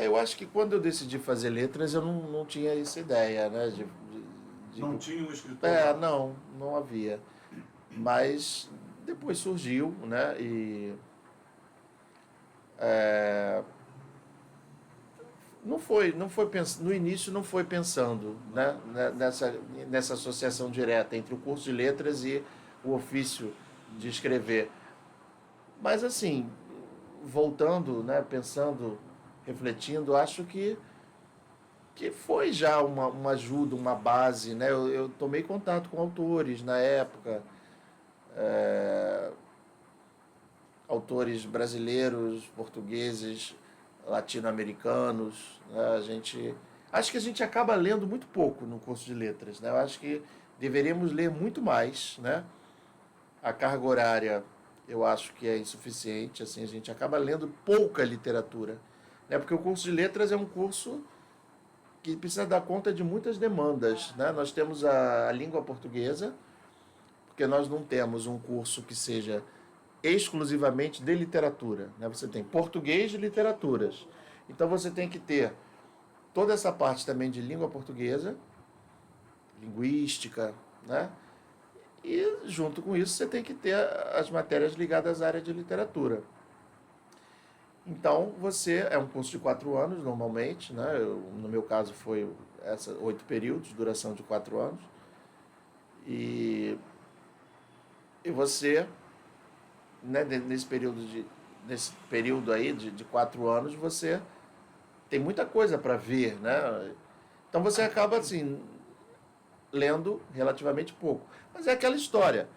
Eu acho que quando eu decidi fazer letras, eu não tinha essa ideia, né? Não tinha um escritor lá. Não havia. Mas depois surgiu, né? É, no início não foi pensando, né? Nessa associação direta entre o curso de letras e o ofício de escrever. Mas assim, voltando, né? Pensando, refletindo, acho que foi já uma ajuda, uma base, né? Eu tomei contato com autores na época, autores brasileiros, portugueses, latino-americanos, né? Acho que a gente acaba lendo muito pouco no curso de letras, né? Eu acho que deveríamos ler muito mais, né? A carga horária eu acho que é insuficiente, assim, a gente acaba lendo pouca literatura, né? Porque o curso de letras é um curso que precisa dar conta de muitas demandas, né? Nós temos a língua portuguesa, porque nós não temos um curso que seja exclusivamente de literatura, né? Você tem português de literaturas, então você tem que ter toda essa parte também de língua portuguesa, linguística, né? E junto com isso você tem que ter as matérias ligadas à área de literatura. Então você é um curso de 4 anos normalmente, né? No meu caso foi 8 períodos, duração de 4 anos. E, e você, né, nesse período aí de 4 anos, você tem muita coisa para ver, né? Então você acaba assim lendo relativamente pouco. Mas é aquela história.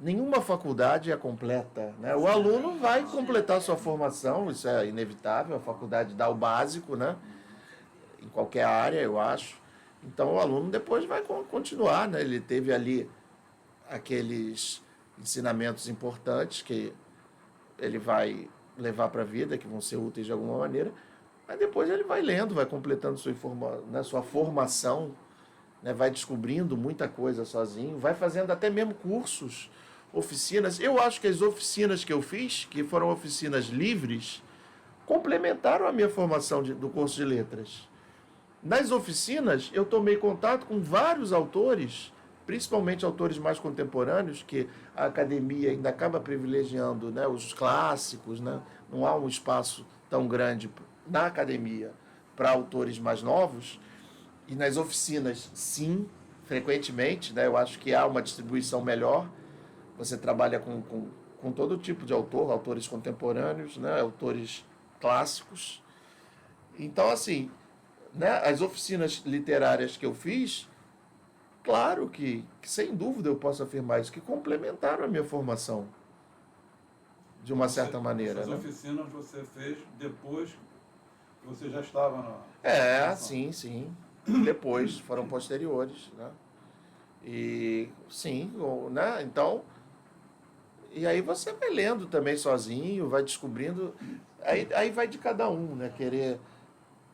Nenhuma faculdade é completa, né? O aluno vai completar sua formação, isso é inevitável. A faculdade dá o básico, né? Em qualquer área, eu acho. Então o aluno depois vai continuar, né? Ele teve ali aqueles ensinamentos importantes que ele vai levar para a vida, que vão ser úteis de alguma maneira, mas depois ele vai lendo, vai completando sua formação, né? Vai descobrindo muita coisa sozinho, vai fazendo até mesmo cursos, oficinas. Eu acho que as oficinas que eu fiz, que foram oficinas livres, complementaram a minha formação do curso de letras. Nas oficinas, eu tomei contato com vários autores, principalmente autores mais contemporâneos, que a academia ainda acaba privilegiando, né, os clássicos, né? Não há um espaço tão grande na academia para autores mais novos. E nas oficinas, sim, frequentemente, né, eu acho que há uma distribuição melhor. Você trabalha com todo tipo de autor, autores contemporâneos, né, autores clássicos. Então, assim, né, as oficinas literárias que eu fiz, claro que sem dúvida eu posso afirmar isso, que complementaram a minha formação, de uma certa maneira. Essas Né? oficinas você fez depois que você já estava na formação? Sim, sim. Depois, foram posteriores. Né? E sim, né? Então, e aí você vai lendo também sozinho, vai descobrindo. Aí vai de cada um, né? Querer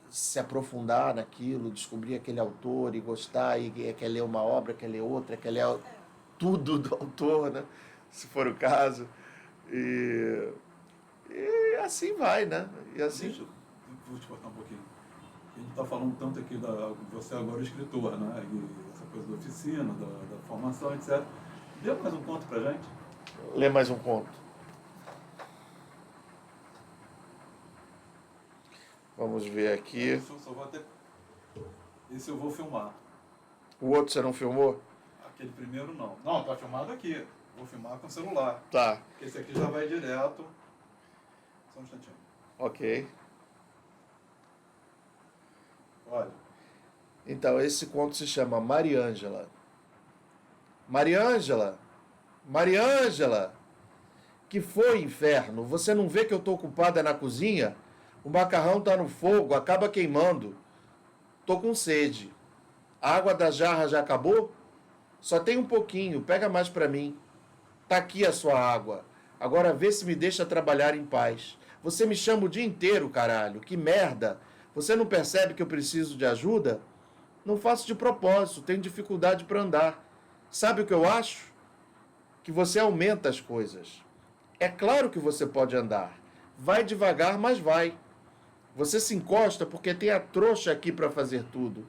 se aprofundar naquilo, descobrir aquele autor e gostar, e quer ler uma obra, quer ler outra, quer ler tudo do autor, né? Se for o caso. E assim vai, né? E assim. Vou te cortar um pouquinho. A gente está falando tanto aqui você agora é escritor, né? E essa coisa da oficina, da formação, etc. Dê mais um conto pra gente. Lê mais um conto. Vamos ver aqui. Só vou até... Esse eu vou filmar. O outro você não filmou? Aquele primeiro não. Não, tá filmado aqui. Vou filmar com o celular. Tá. Porque esse aqui já vai direto. Só um instantinho. Ok. Olha. Então, esse conto se chama Mariângela. Mariângela! Mariângela! Que foi, inferno? Você não vê que eu tô ocupada na cozinha? O macarrão tá no fogo, acaba queimando. Tô com sede. A água da jarra já acabou? Só tem um pouquinho, pega mais pra mim. Tá aqui a sua água. Agora vê se me deixa trabalhar em paz. Você me chama o dia inteiro, caralho. Que merda. Você não percebe que eu preciso de ajuda? Não faço de propósito, tenho dificuldade para andar. Sabe o que eu acho? Que você aumenta as coisas. É claro que você pode andar. Vai devagar, mas vai. Você se encosta porque tem a trouxa aqui para fazer tudo.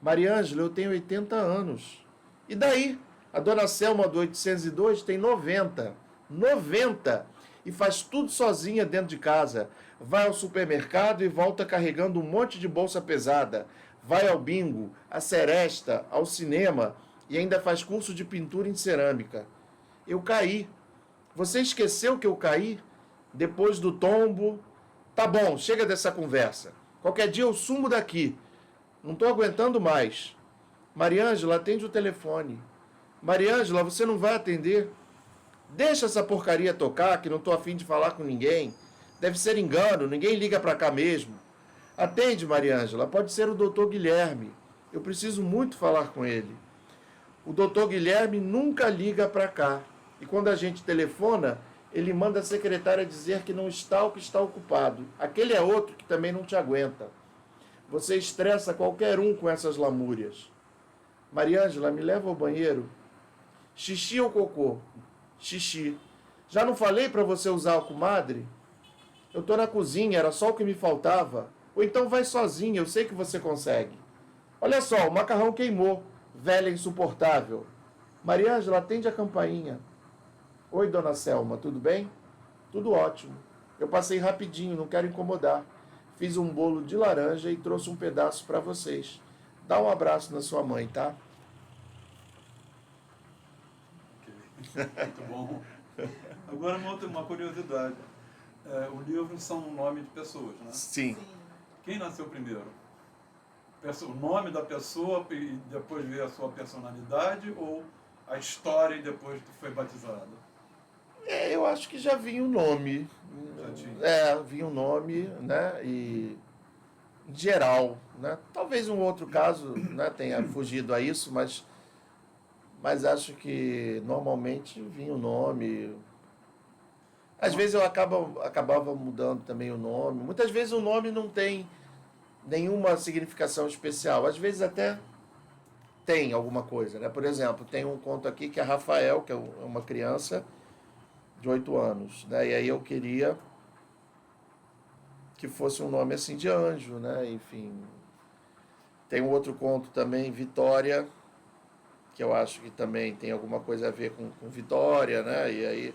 Mariângela, eu tenho 80 anos. E daí? A dona Selma do 802 tem 90. 90! E faz tudo sozinha dentro de casa. Vai ao supermercado e volta carregando um monte de bolsa pesada. Vai ao bingo, à seresta, ao cinema e ainda faz curso de pintura em cerâmica. Eu caí. Você esqueceu que eu caí? Depois do tombo. Tá bom, chega dessa conversa. Qualquer dia eu sumo daqui. Não estou aguentando mais. Mariângela, atende o telefone. Mariângela, você não vai atender? Deixa essa porcaria tocar, que não estou afim de falar com ninguém. Deve ser engano, ninguém liga para cá mesmo. Atende, Mariângela, pode ser o doutor Guilherme. Eu preciso muito falar com ele. O doutor Guilherme nunca liga para cá. E quando a gente telefona, ele manda a secretária dizer que não está ou que está ocupado. Aquele é outro que também não te aguenta. Você estressa qualquer um com essas lamúrias. Mariângela, me leva ao banheiro. Xixi ou cocô? Xixi. Já não falei para você usar a comadre? Eu tô na cozinha, era só o que me faltava. Ou então vai sozinha, eu sei que você consegue. Olha só, o macarrão queimou. Velha insuportável. Mariângela, atende a campainha. Oi, dona Selma, tudo bem? Tudo ótimo. Eu passei rapidinho, não quero incomodar. Fiz um bolo de laranja e trouxe um pedaço para vocês. Dá um abraço na sua mãe, tá? Ok. Muito bom. Agora uma curiosidade. O livro são um nome de pessoas, né? Sim. Quem nasceu primeiro? O nome da pessoa e depois veio a sua personalidade, ou a história e depois tu foi batizado? Eu acho que já vinha o nome. Já tinha. Vinha o nome, né? E em geral, né? Talvez um outro caso, né, tenha fugido a isso, mas acho que normalmente vinha o nome. Às vezes eu acabava mudando também o nome. Muitas vezes o nome não tem nenhuma significação especial. Às vezes até tem alguma coisa, né? Por exemplo, tem um conto aqui que é Rafael, que é uma criança de 8 anos, né? E aí eu queria que fosse um nome assim de anjo, né? Enfim. Tem um outro conto também, Vitória, que eu acho que também tem alguma coisa a ver com Vitória, né? E aí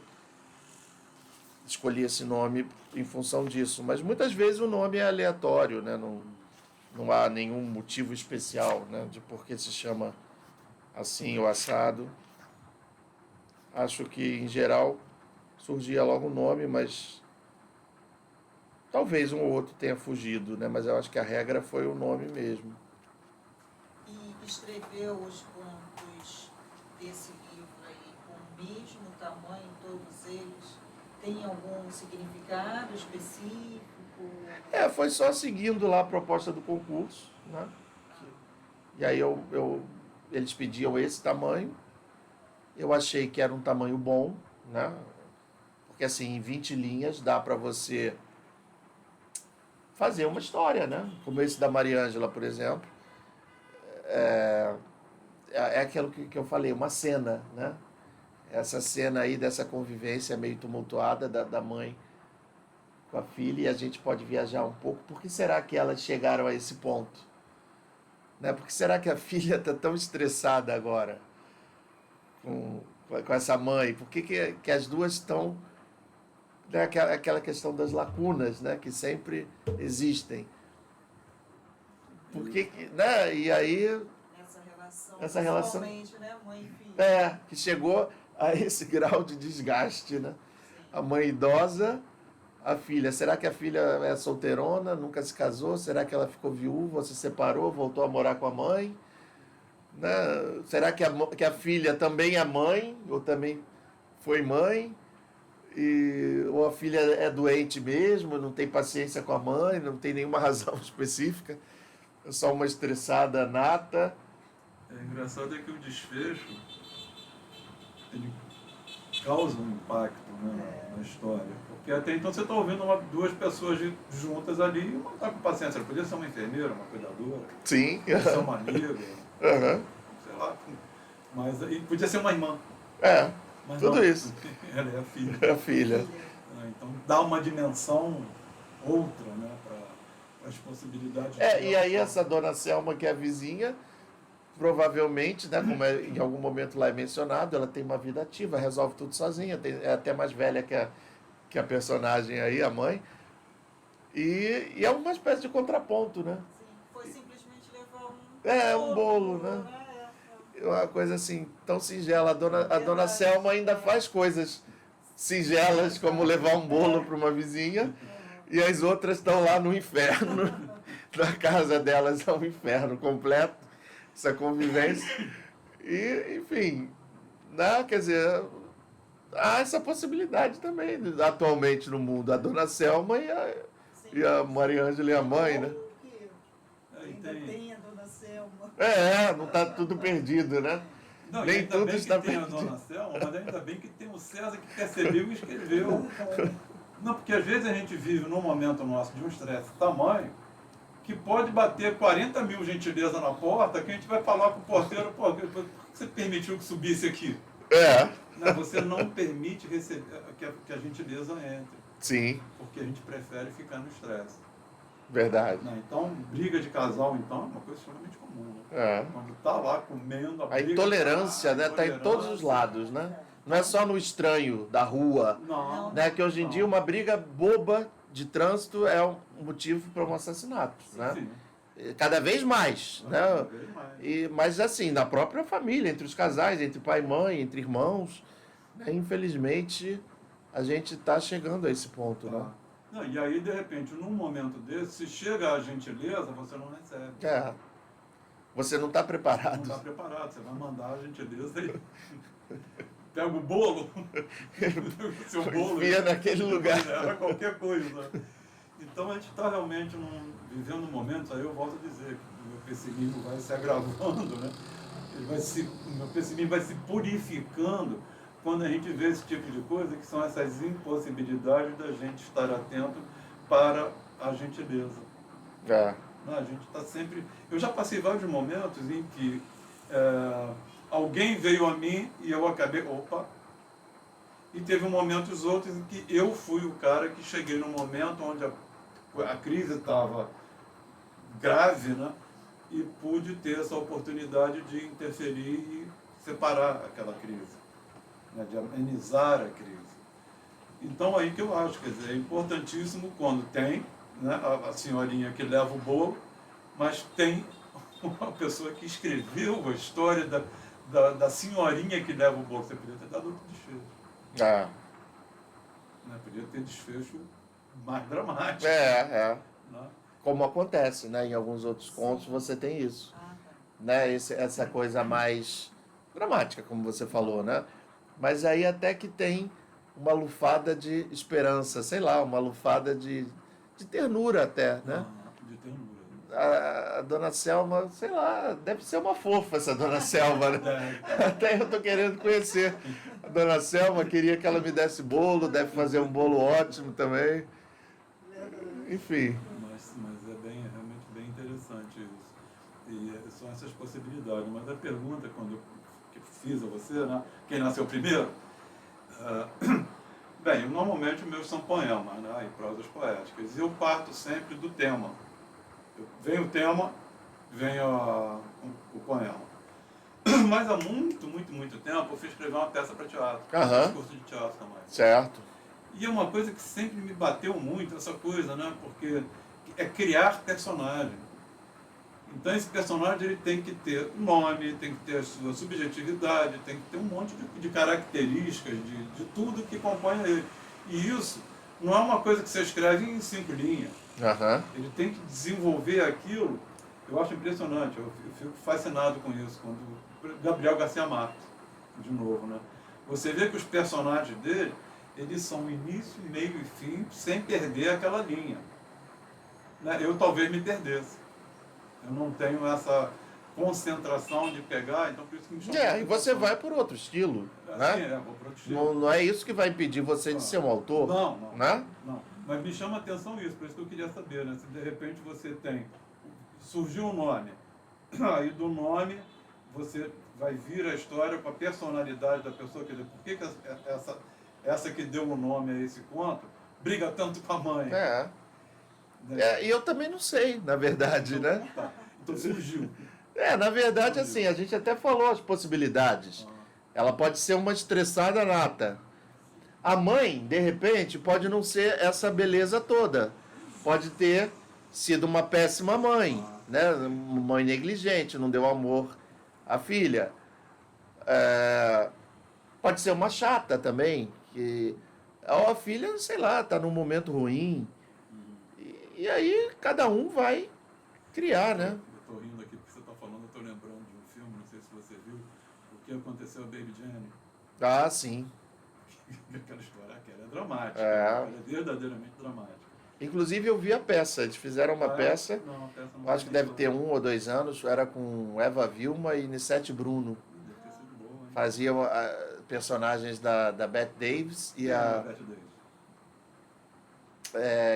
escolhi esse nome em função disso. Mas muitas vezes o nome é aleatório, né? Não há nenhum motivo especial, né? De por que se chama assim ou assado. Acho que, em geral, surgia logo o nome, mas talvez um ou outro tenha fugido, né? Mas eu acho que a regra foi o nome mesmo. E escreveu os contos desse livro aí com o mesmo tamanho, todos eles? Tem algum significado específico? Foi só seguindo lá a proposta do concurso, né? E aí eles pediam esse tamanho. Eu achei que era um tamanho bom, né? Porque assim, em 20 linhas dá para você fazer uma história, né? Como esse da Mariângela, por exemplo. É aquilo que eu falei, uma cena, né? Essa cena aí dessa convivência meio tumultuada da mãe com a filha, e a gente pode viajar um pouco. Por que será que elas chegaram a esse ponto? Né? Por que será que a filha está tão estressada agora com essa mãe? Por que as duas estão... Né? Aquela questão das lacunas, né? Que sempre existem. Por que, né? E aí... Essa relação, né? Mãe e filha. Que chegou a esse grau de desgaste, né? Sim. A mãe idosa, a filha. Será que a filha é solteirona, nunca se casou? Será que ela ficou viúva, se separou, voltou a morar com a mãe? Né? Será que a filha também é mãe, ou também foi mãe? Ou a filha é doente mesmo, não tem paciência com a mãe, não tem nenhuma razão específica, é só uma estressada nata. Engraçado é que o desfecho ele causa um impacto, né, na história. Porque até então você está ouvindo duas pessoas juntas ali e uma está com paciência. Ela podia ser uma enfermeira, uma cuidadora. Sim. Podia ser uma amiga. Uhum. Sei lá. Mas podia ser uma irmã. Mas tudo não, isso. Ela é a filha. É a filha. Então dá uma dimensão outra, né? possibilidade de... E aí essa dona Selma, que é a vizinha, provavelmente, né, como em algum momento lá é mencionado, ela tem uma vida ativa, resolve tudo sozinha, é até mais velha que a personagem aí, a mãe, e é uma espécie de contraponto, né? Sim, foi simplesmente levar Um bolo, né? Uma coisa assim, tão singela. A dona Selma ainda faz coisas singelas, como levar um bolo para uma vizinha, e as outras estão lá no inferno. Na casa delas é um inferno completo, essa convivência. E, enfim, né? Quer dizer, há essa possibilidade também atualmente no mundo. A dona Selma e a Maria Ângela e a mãe, né? Ainda tem a dona Selma. Não está tudo perdido, né? Não, Nem ainda tudo bem está que tem a perdido. dona Selma, mas ainda bem que tem o César que percebeu e escreveu. Não, porque às vezes a gente vive num momento nosso de um estresse tamanho que pode bater 40 mil gentileza na porta, que a gente vai falar com o porteiro, pô, por que você permitiu que subisse aqui? Não, você não permite receber, que a gentileza entre, Sim, porque a gente prefere ficar no estresse. verdade. Então, briga de casal, então, é uma coisa extremamente comum. Né? Quando tá lá comendo, A briga, intolerância, né, tá em todos os lados, né? Não é só no estranho da rua, Não. né? Que hoje em dia uma briga boba de trânsito é um motivo para um assassinato, né? Sim. Cada vez mais, né? Cada vez mais. Mas assim, na própria família, entre os casais, entre pai e mãe, entre irmãos, né? Infelizmente a gente está chegando a esse ponto, né? Não, e aí, de repente, num momento desse, se chega a gentileza, você não recebe. Você não está preparado. Não está preparado, você vai mandar a gentileza aí. Pega o bolo, o seu bolo. Enfia naquele lugar. Qualquer coisa. Então a gente está realmente vivendo momentos, aí eu volto a dizer, que o meu pessimismo vai se agravando, né? O meu pessimismo vai se purificando quando a gente vê esse tipo de coisa, que são essas impossibilidades da gente estar atento para a gentileza. A gente está sempre... Eu já passei vários momentos em que alguém veio a mim e eu acabei... Opa! E teve momentos outros em que eu fui o cara que cheguei num momento onde a crise estava grave, né? E pude ter essa oportunidade de interferir e separar aquela crise, né? De amenizar a crise. Então aí que eu acho, quer dizer, é importantíssimo quando tem, né, a senhorinha que leva o bolo, mas tem uma pessoa que escreveu a história da senhorinha que leva o bolo. Você podia ter dado outro desfecho. Né? Podia ter desfecho mais dramático. Né? Como acontece, né? Em alguns outros contos você tem isso. Né? Essa coisa mais dramática, como você falou, né? Mas aí até que tem uma lufada de esperança, sei lá, uma lufada de ternura até, né? De ternura. A dona Selma, sei lá, deve ser uma fofa essa dona Selma, né? Até eu tô querendo conhecer a dona Selma, queria que ela me desse bolo, deve fazer um bolo ótimo também. Enfim. Mas é realmente bem interessante isso. E são essas possibilidades. Mas a pergunta, quando eu fiz a você, né? Quem nasceu primeiro? Bem, normalmente meus são poemas, né? E prosas poéticas. E eu parto sempre do tema. Vem o tema, vem o poema. Mas há muito tempo eu fui escrever uma peça para teatro. Um curso de teatro também. Certo. E é uma coisa que sempre me bateu muito, essa coisa, né? Porque é criar personagem. Então esse personagem ele tem que ter nome, tem que ter a sua subjetividade, tem que ter um monte de características, de tudo que compõe ele. E isso não é uma coisa que você escreve em 5 linhas. Ele tem que desenvolver aquilo. Eu acho impressionante, eu fico fascinado com isso. Quando Gabriel Garcia Marques, de novo, né? Você vê que os personagens dele, eles são início, meio e fim, sem perder aquela linha. Né? Eu talvez me perdesse. Eu não tenho essa concentração de pegar, então por isso que me chama. E você vai por outro estilo. Né? Sim, vou por outro estilo. Não é isso que vai impedir você de ser um autor? Não. Né? Não. Mas me chama a atenção isso, por isso que eu queria saber, né? Se de repente você surgiu um nome, aí do nome você vai vir a história com a personalidade da pessoa, quer dizer, por que essa que deu o nome a esse conto briga tanto com a mãe? E eu também não sei, na verdade, né? Tá. Então surgiu. Na verdade, assim, a gente até falou as possibilidades. Ela pode ser uma estressada nata. A mãe, de repente, pode não ser essa beleza toda. Pode ter sido uma péssima mãe, né? Uma mãe negligente, não deu amor à filha. Pode ser uma chata também, que a filha, sei lá, está num momento ruim. E aí cada um vai criar, né? Eu tô rindo aqui porque você tá falando, eu tô lembrando de um filme, não sei se você viu, O que Aconteceu a Baby Jane. Ah, sim. Aquela história que ela é dramática, É. ela é verdadeiramente dramática. Inclusive eu vi a peça, eles fizeram uma peça, Não, a peça não acho que foi deve ter 1 ou 2 anos, era com Eva Vilma e Nissete Bruno. Deve ter sido boa, hein? Faziam personagens da Bette Davis e a... Bette Davis.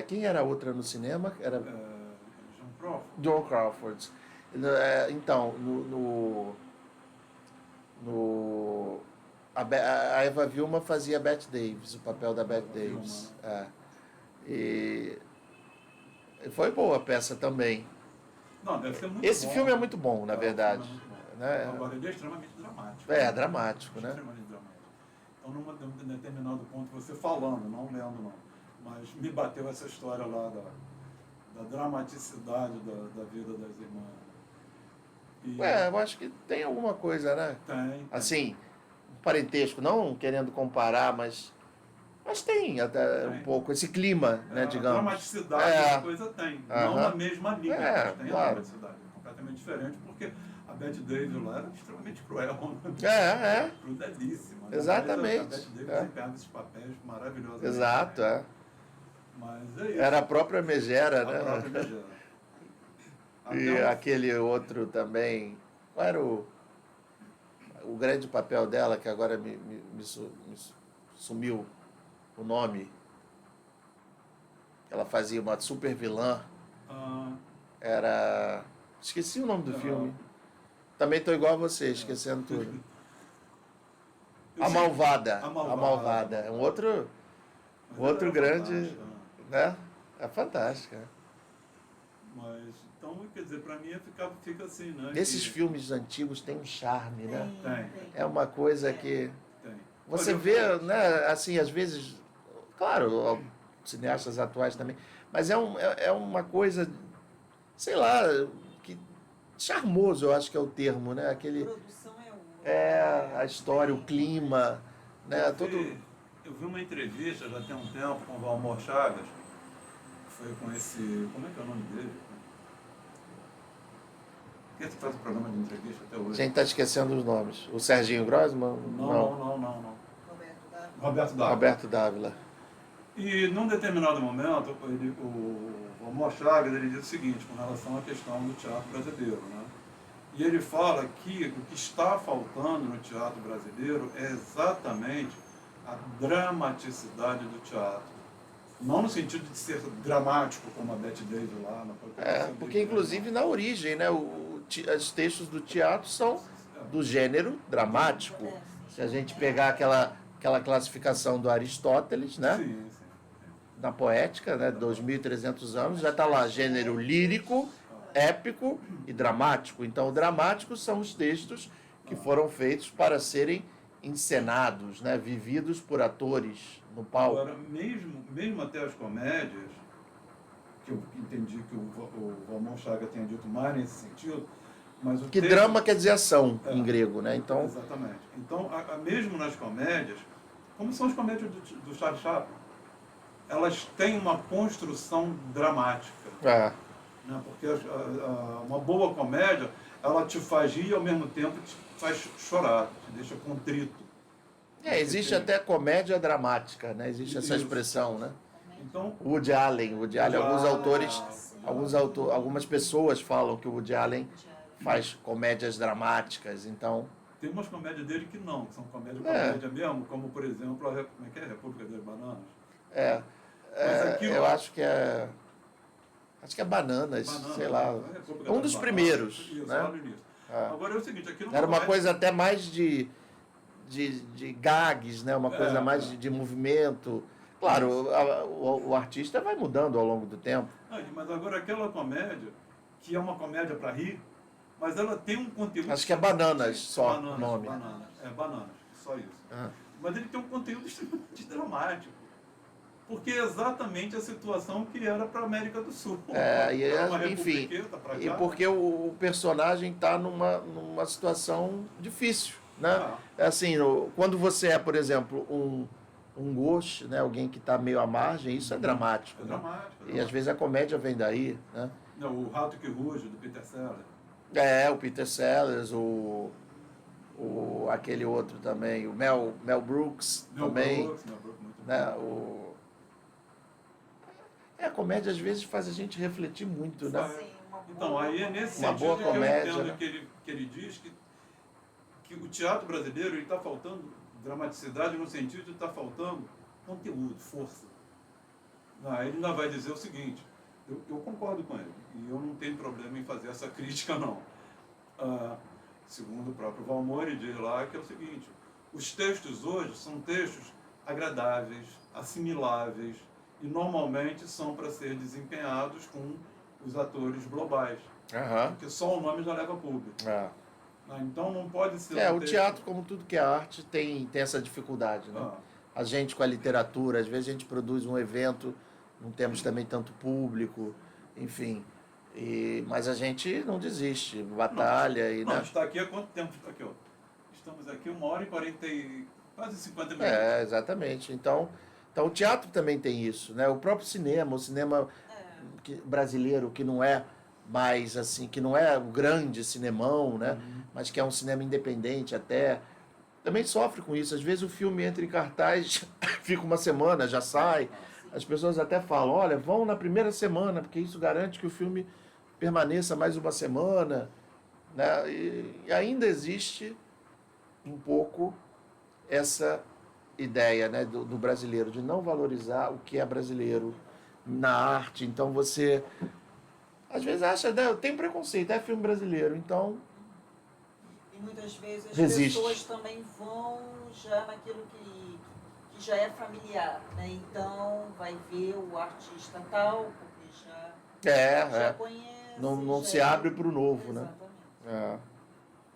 quem era a outra no cinema? Era John Crawford. Joan Crawford. Então, a Eva Vilma fazia a Bette Davis, o papel da Bette Eva Davis. E foi boa a peça também. Não, deve ser muito Esse bom. filme é muito bom, na verdade. O filme é muito bom. Né? Agora, ele é extremamente dramático. Dramático, né? Extremamente dramático. Então, num determinado ponto, você falando, não lendo, não, mas me bateu essa história lá da dramaticidade da vida das irmãs. E Eu acho que tem alguma coisa, né? tem. Assim, um parentesco, não querendo comparar, mas tem até um pouco esse clima, né, A digamos. dramaticidade da coisa tem. Não na mesma linha, mas tem claro. a dramaticidade. É completamente diferente, porque a Bette Davis lá era extremamente cruel. Crudelíssima. Exatamente. A Bette Davis desempenhava esses papéis maravilhosos. Exato, Mas é isso. Era a própria Megera, A né? própria Megera. E aquele outro também. Qual era o grande papel dela, que agora me sumiu o nome? Ela fazia uma super vilã. Era. Esqueci o nome do filme. Também estou igual a você, esquecendo tudo. A Malvada. A Malvada. É um outro grande. Né? É fantástica. Mas, então, quer dizer, pra mim fica assim, né? Esses filmes antigos têm um charme, né? Tem. É uma coisa que Tem. você vê, né, assim, às vezes, claro, cineastas atuais também, mas é uma coisa, sei lá, que charmoso, eu acho que é o termo, né? Aquele, A produção é outra. a história, o clima, né? Eu vi uma entrevista já tem um tempo com o Valmor Chagas, foi com esse, como é que é o nome dele? Quem faz o programa de entrevista até hoje? A gente está esquecendo os nomes. O Serginho Grossman? Não. Roberto Dávila. Roberto Dávila. E num determinado momento, o Valmor Chagas ele diz o seguinte, com relação à questão do teatro brasileiro, né? E ele fala que o que está faltando no teatro brasileiro é exatamente a dramaticidade do teatro. Não no sentido de ser dramático, como a Bette Davis lá. Porque inclusive na origem, né, os textos do teatro são do gênero dramático. Se a gente pegar aquela classificação do Aristóteles, né, Sim. na poética, né, 2.300 anos, já está lá gênero lírico, épico e dramático. Então, o dramático são os textos que foram feitos para serem encenados, né, vividos por atores no palco. Agora, mesmo até as comédias, que eu entendi que o Valmor Chagas tenha dito mais nesse sentido, mas que drama quer dizer ação em grego, né? Então, exatamente. Então, mesmo nas comédias, como são as comédias do Charlie Chaplin, elas têm uma construção dramática. Né? Porque uma boa comédia, ela te faz rir e ao mesmo tempo te faz chorar, te deixa contrito. Existe até comédia dramática, né? Existe essa expressão, né? Então, Woody Allen, algumas pessoas falam que o Woody Allen faz comédias dramáticas, então... Tem umas comédias dele que não, que são comédia mesmo, como por exemplo, como é que é? República das Bananas? Eu acho que é... Acho que é Bananas, sei lá. Um dos primeiros, isso, né? lá no início. Agora é o seguinte, aqui era uma coisa até mais de gags, né? Uma coisa mais de movimento. Claro, o artista vai mudando ao longo do tempo. Mas agora aquela comédia, que é uma comédia para rir, mas ela tem um conteúdo... Acho que é Bananas só Bananas, o nome. Bananas, só isso. Ah. Mas ele tem um conteúdo extremamente dramático. Porque é exatamente a situação que era para a América do Sul. Enfim, e porque o personagem está numa situação difícil, né? Assim, quando você é, por exemplo, um gauche, né? Alguém que está meio à margem, isso é dramático. É né? dramático. E às vezes a comédia vem daí, né? Não, o Rato que Ruge, do Peter Sellers. O Peter Sellers, aquele outro também, o Mel Brooks também. Mel Brooks, muito né? bom. A comédia às vezes faz a gente refletir muito, né? Sim, Então, aí é nesse Uma sentido boa que comédia, eu entendo né? que ele diz que o teatro brasileiro está faltando dramaticidade no sentido de estar faltando conteúdo, força. Ele ainda vai dizer o seguinte, eu concordo com ele, e eu não tenho problema em fazer essa crítica, não. Segundo o próprio Valmor, ele diz lá que é o seguinte, os textos hoje são textos agradáveis, assimiláveis, e normalmente são para ser desempenhados com os atores globais. Porque só o nome já leva público. Então não pode ser... O teatro, como tudo que é arte, tem essa dificuldade, né? A gente com a literatura, às vezes a gente produz um evento, não temos também tanto público, enfim. Mas a gente não desiste, batalha. Está aqui há quanto tempo? Está aqui, ó. Estamos aqui 1h40 quase 50 minutos. Exatamente. Então o teatro também tem isso, né? O próprio cinema, brasileiro, que não é mais assim, que não é o grande cinemão, né? Mas que é um cinema independente até, também sofre com isso. Às vezes o filme entra em cartaz, fica uma semana, já sai. As pessoas até falam, olha, vão na primeira semana, porque isso garante que o filme permaneça mais uma semana, né? E ainda existe um pouco essa ideia, né, do brasileiro, de não valorizar o que é brasileiro na arte. Então você, às vezes, acha, né, tem preconceito, é filme brasileiro, então... E muitas vezes as resiste. Pessoas também vão já naquilo que já é familiar, né? Então vai ver o artista tal, porque já conhece. Não já se abre para o novo, né? Exatamente.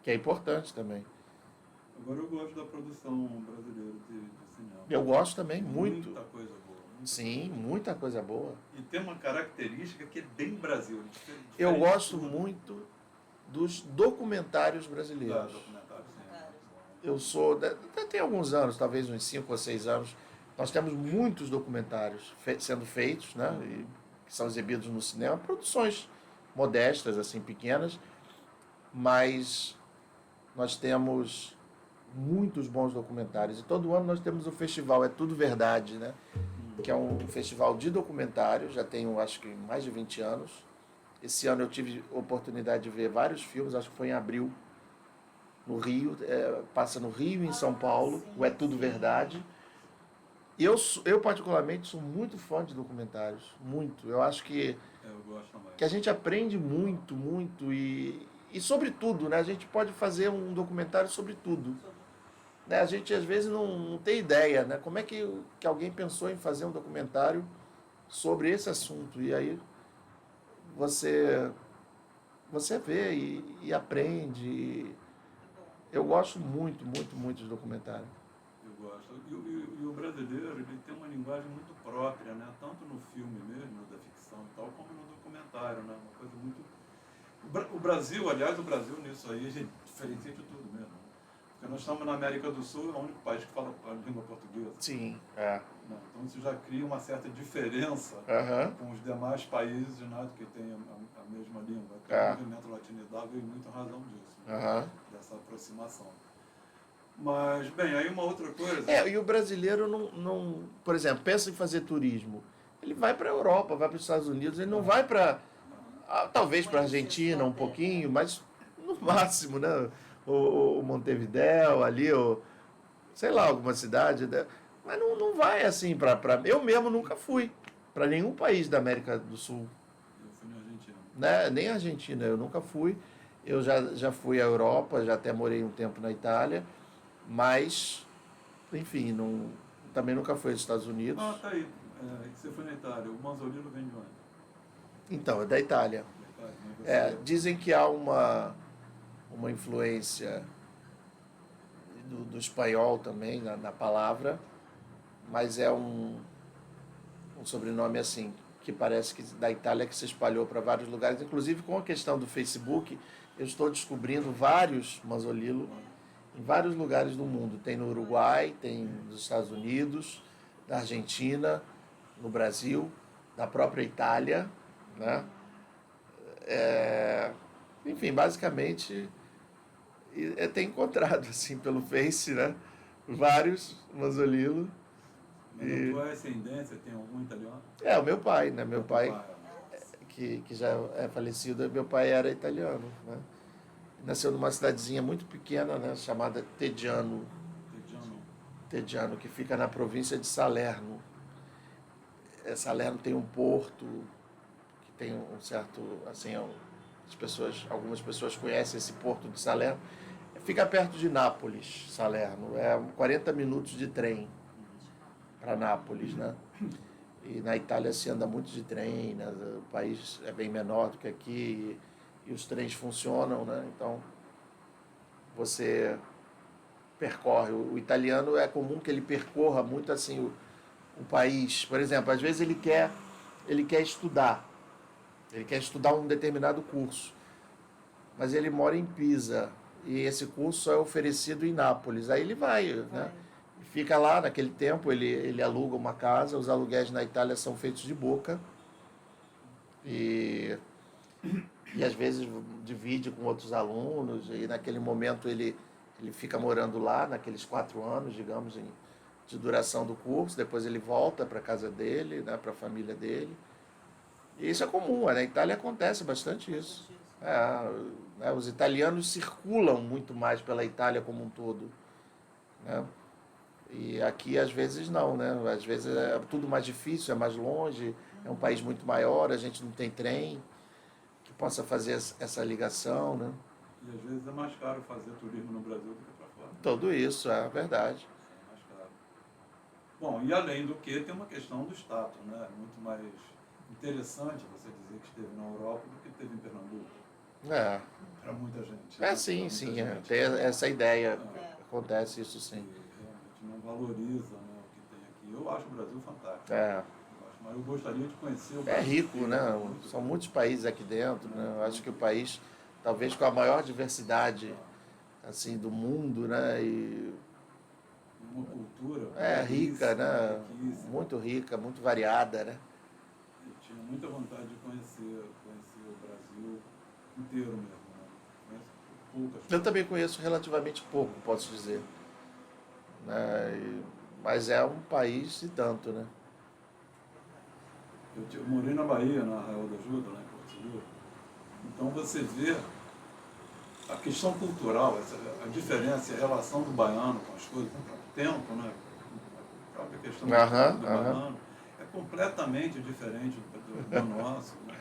Que é importante também. Agora eu gosto da produção brasileira de cinema. Eu gosto também, muito. Muita coisa boa. Sim, muita coisa boa. E tem uma característica que é bem Brasil. Eu gosto muito dos documentários brasileiros. Eu sou... Tem alguns anos, talvez uns 5 ou 6 anos, nós temos muitos documentários sendo feitos, né? E que são exibidos no cinema, produções modestas, assim, pequenas, mas nós temos muitos bons documentários. E todo ano nós temos o festival É Tudo Verdade, né? Que é um festival de documentários, já tenho, acho que, mais de 20 anos. Esse ano eu tive oportunidade de ver vários filmes, acho que foi em abril, no Rio, passa no Rio e em São Paulo, sim, o É Tudo Verdade. E eu particularmente sou muito fã de documentários, muito. Eu acho que eu gosto também. Que a gente aprende muito, muito e sobre tudo, né? A gente pode fazer um documentário sobre tudo. Né? A gente às vezes não tem ideia, né? Como é que alguém pensou em fazer um documentário sobre esse assunto? E aí você vê e aprende. Eu gosto muito, muito, muito de documentário. Eu gosto. E o brasileiro, ele tem uma linguagem muito própria, né? Tanto no filme mesmo, da ficção e tal, como no documentário, né? Uma coisa muito... O Brasil, aliás, o Brasil nisso aí, a gente diferencia de tudo mesmo. Porque nós estamos na América do Sul, é o único país que fala a língua portuguesa. Sim, Então isso já cria uma certa diferença com os demais países, né, que têm a mesma língua. O movimento latino veio muito em razão disso, dessa aproximação. Mas, bem, aí uma outra coisa... E o brasileiro não... Por exemplo, pensa em fazer turismo. Ele vai para a Europa, vai para os Estados Unidos, ele não vai para... Talvez para a Argentina um pouquinho, mas no máximo, né? O Montevidéu ali, ou sei lá, alguma cidade. Né? Mas não vai assim para... Eu mesmo nunca fui para nenhum país da América do Sul. Eu fui na Argentina. Né? Nem a Argentina, eu nunca fui. Eu já fui à Europa, já até morei um tempo na Itália, mas, enfim, também nunca fui aos Estados Unidos. Ah, tá aí. Você foi na Itália. O Manzolino vem de onde? Então, é da Itália. Da Itália, né? Você... Dizem que há uma influência do espanhol também na palavra, mas é um sobrenome assim, que parece que da Itália, que se espalhou para vários lugares. Inclusive, com a questão do Facebook, eu estou descobrindo vários Manzolillo em vários lugares do mundo. Tem no Uruguai, tem nos Estados Unidos, na Argentina, no Brasil, na própria Itália, né? Enfim, basicamente, tem encontrado assim pelo Face, né? Vários Manzolillo. Mas a tua ascendência tem algum italiano? O meu pai, né? Meu pai, Nossa. que já é falecido, meu pai era italiano, né? Nasceu numa cidadezinha muito pequena, né? Chamada Teggiano, que fica na província de Salerno. Salerno tem um porto que tem um certo, assim, algumas pessoas conhecem esse porto de Salerno. Fica perto de Nápoles, Salerno. É 40 minutos de trem para Nápoles, né? E na Itália se anda muito de trem, né? O país é bem menor do que aqui e os trens funcionam, né? Então você percorre. O italiano é comum que ele percorra muito assim o país. Por exemplo, às vezes ele quer estudar. Ele quer estudar um determinado curso, mas ele mora em Pisa e esse curso é oferecido em Nápoles. Aí ele vai, né? E fica lá naquele tempo, ele aluga uma casa. Os aluguéis na Itália são feitos de boca e às vezes divide com outros alunos e naquele momento ele fica morando lá, naqueles 4 anos, digamos, de duração do curso. Depois ele volta para a casa dele, né, para a família dele. E isso é comum, na Itália acontece bastante isso. Os italianos circulam muito mais pela Itália como um todo, né? E aqui às vezes não, né? Às vezes é tudo mais difícil, é mais longe, é um país muito maior, a gente não tem trem que possa fazer essa ligação, né? E às vezes é mais caro fazer turismo no Brasil do que para fora. Tudo isso, é verdade. É mais caro. Bom, e além do que, tem uma questão do status, né? Muito mais interessante você dizer que esteve na Europa do que esteve em Pernambuco. Para muita gente. Sim, sim. Gente. Tem essa ideia. Acontece isso sim. Que realmente não valoriza, né, o que tem aqui. Eu acho o Brasil fantástico. Mas eu gostaria de conhecer o Brasil. É rico, né? São muitos países aqui dentro, né? Eu acho que o país, talvez com a maior diversidade assim, do mundo, né? E uma cultura rica, né? riquíssima. Muito rica, muito variada, né? Eu tinha muita vontade de conhecer o Brasil inteiro mesmo, né? Conheço poucas Eu coisas. também conheço relativamente pouco, posso dizer, né? Mas é um país e tanto, né? Eu morei na Bahia, na Arraial da Ajuda, lá em Porto Seguro. Então você vê a questão cultural, a diferença, a relação do baiano com as coisas, com o tempo, né? A própria questão do baiano é completamente diferente do nosso. Né?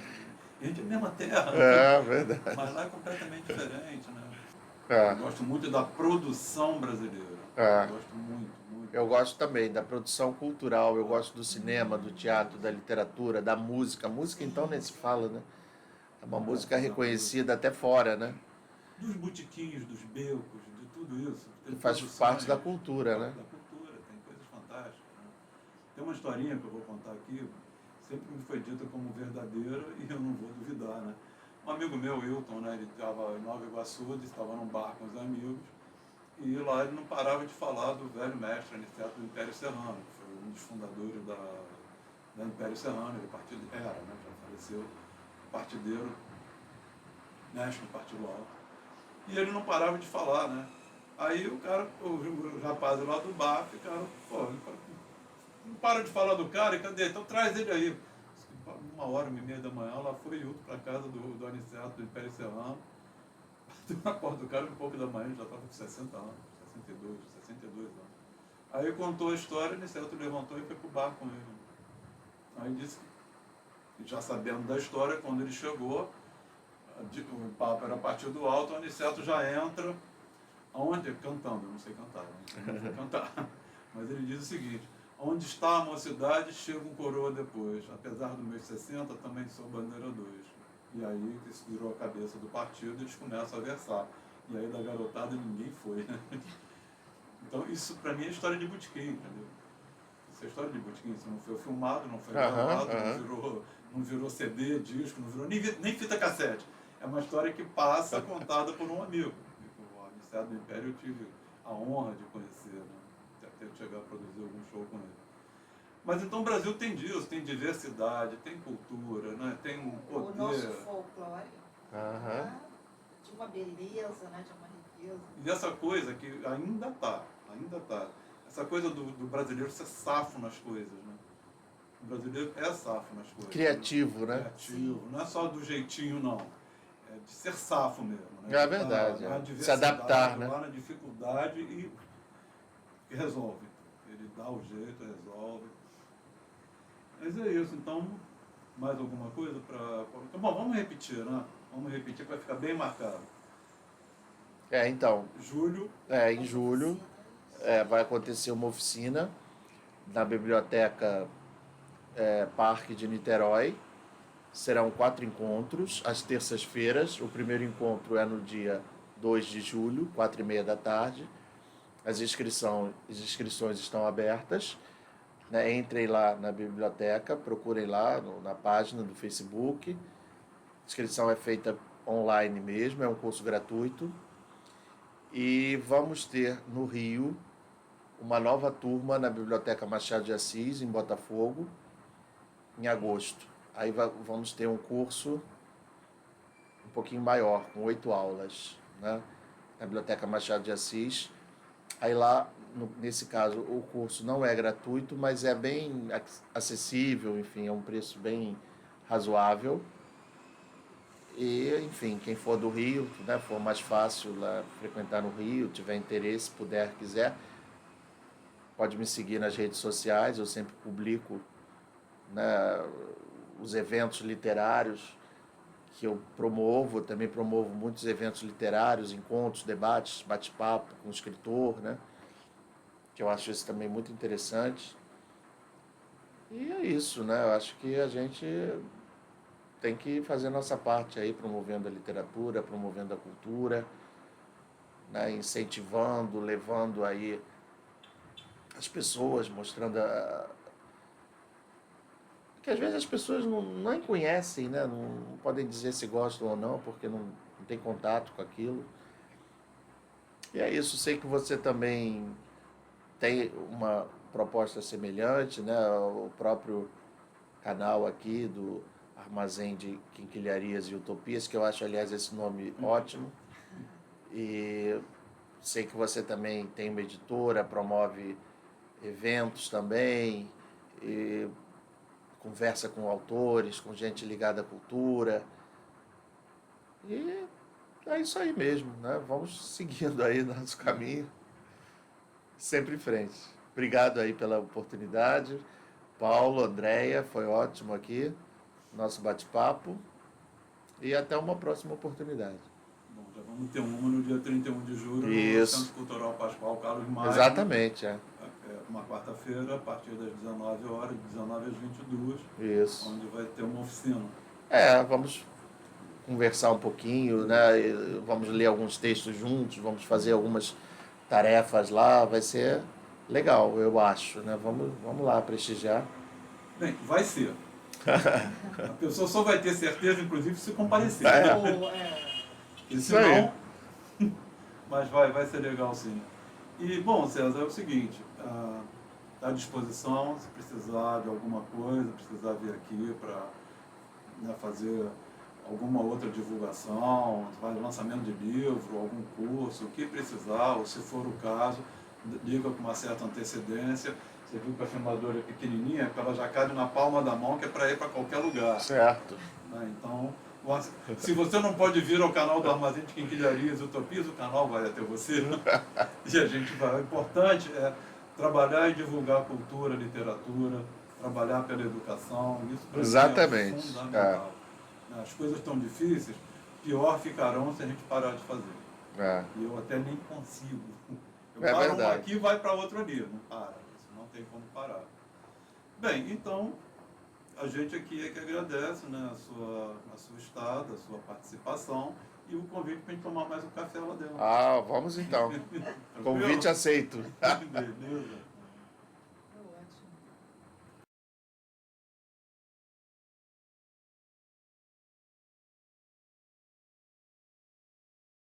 A gente é a mesma terra, né? Verdade. Mas lá é completamente diferente. Né? É. Eu gosto muito da produção brasileira. É. Eu gosto muito, muito. Eu gosto também da produção cultural, eu gosto do cinema, do teatro, da literatura, da música. A música então nem se fala, né? É uma música reconhecida até fora, né? Dos botiquinhos, dos becos, de tudo isso. Que faz parte da cultura, né? Da cultura, tem coisas fantásticas. Né? Tem uma historinha que eu vou contar aqui, sempre me foi dita como verdadeira e eu não vou duvidar, né? Um amigo meu, Wilton, né, ele estava em Nova Iguaçu, ele estava num bar com os amigos, e lá ele não parava de falar do velho mestre aniceto do Império Serrano, que foi um dos fundadores da Império Serrano, ele era, né, já faleceu, partideiro, mestre do Partido Alto. E ele não parava de falar, né? Aí os rapazes lá do bar ficaram, não para de falar do cara, cadê? Então traz ele aí. 1h30 da manhã, lá foi Hilton para casa do Aniceto, do Império Serrano. Bateu na porta do cara, um pouco da manhã, já estava com 60 anos, 62 anos. Aí contou a história, o Aniceto levantou e foi pro bar com ele. Aí disse que, já sabendo da história, quando ele chegou, o papo era a partir do alto, o Aniceto já entra, aonde? Cantando, eu não sei cantar, não sei cantar. Mas ele diz o seguinte: onde está a mocidade, chega um coroa depois. Apesar dos meus 60, também sou bandeira 2. E aí, que isso virou a cabeça do partido, eles começam a versar. E aí, da garotada, ninguém foi, né? Então, isso para mim é história de botequim, entendeu? Isso é história de botequim. Isso não foi filmado, não foi gravado, não virou CD, disco, não virou nem fita cassete. É uma história que passa contada por um amigo. O Aniceto do Império eu tive a honra de conhecer, né? Até chegar a produzir algum show com ele. Mas então o Brasil tem disso, tem diversidade, tem cultura, né? Tem um poder. O nosso folclore de uma beleza, né? De uma riqueza. E essa coisa que ainda tá. Essa coisa do brasileiro ser safo nas coisas, né? O brasileiro é safo nas coisas. Criativo, né? Criativo, não é só do jeitinho, não. É de ser safo mesmo. Né? É verdade. Se adaptar, né? Lá na dificuldade e resolve. Ele dá o jeito, resolve. Mas é isso, então, mais alguma coisa para... Então, bom, vamos repetir, né? Vamos repetir para ficar bem marcado. Então. Em julho vai acontecer uma oficina na Biblioteca Parque de Niterói. Serão 4 encontros, às terças-feiras. O primeiro encontro é no dia 2 de julho, 4h30 da tarde. As inscrições estão abertas. Né? Entrem lá na biblioteca, procurem lá na página do Facebook. A inscrição é feita online mesmo, é um curso gratuito. E vamos ter no Rio uma nova turma na Biblioteca Machado de Assis, em Botafogo, em agosto. Aí vamos ter um curso um pouquinho maior, com 8 aulas, né? Na Biblioteca Machado de Assis. Aí lá, nesse caso, o curso não é gratuito, mas é bem acessível, enfim, é um preço bem razoável. E, enfim, quem for do Rio, né, for mais fácil lá frequentar no Rio, tiver interesse, puder, quiser, pode me seguir nas redes sociais, eu sempre publico, né, os eventos literários que eu promovo. Eu também promovo muitos eventos literários, encontros, debates, bate-papo com o escritor, né, que eu acho isso também muito interessante. E é isso, né, eu acho que a gente tem que fazer a nossa parte aí, promovendo a literatura, promovendo a cultura, né, incentivando, levando aí as pessoas, mostrando que às vezes as pessoas não conhecem, né, não podem dizer se gostam ou não, porque não tem contato com aquilo. E é isso, sei que você também tem uma proposta semelhante, né, o próprio canal aqui do Armazém de Quinquilharias e Utopias, que eu acho, aliás, esse nome ótimo. E sei que você também tem uma editora, promove eventos também, e conversa com autores, com gente ligada à cultura. E é isso aí mesmo, né? Vamos seguindo aí nosso caminho, sempre em frente. Obrigado aí pela oportunidade. Paulo, Andréia, foi ótimo aqui, nosso bate-papo. E até uma próxima oportunidade. Bom, já vamos ter uma no dia 31 de julho Isso. No Centro Cultural Pascoal Carlos Maia. Exatamente, Uma quarta-feira, a partir das 19 horas, de 19 às 22. Isso. Onde vai ter uma oficina. Vamos conversar um pouquinho, né? Vamos ler alguns textos juntos, vamos fazer algumas tarefas lá, vai ser legal, eu acho, né? Vamos lá prestigiar. Bem, vai ser. A pessoa só vai ter certeza, inclusive, se comparecer. E Isso senão, aí. Mas vai ser legal, sim. E, bom, César, é o seguinte, está à disposição, se precisar de alguma coisa, precisar vir aqui para, né, fazer alguma outra divulgação, lançamento de livro, algum curso, o que precisar, ou se for o caso, liga com uma certa antecedência. Você viu que a filmadora é pequenininha, ela já cabe na palma da mão, que é para ir para qualquer lugar. Certo. Então, se você não pode vir ao canal do Armazém de Quinquilharias e Utopias, o canal vai até você. E a gente vai. O importante é trabalhar e divulgar a cultura, a literatura, trabalhar pela educação. Isso para Exatamente. mim é fundamental. As coisas estão difíceis, pior ficarão se a gente parar de fazer. E eu até nem consigo. Eu paro um aqui e vai para outro ali. Não para, senão tem como parar. Bem, então, a gente aqui é que agradece, né, a sua estada, a sua participação e o convite para a gente tomar mais um café lá dentro. Ah, vamos então. Tranquilo? Convite aceito. Beleza.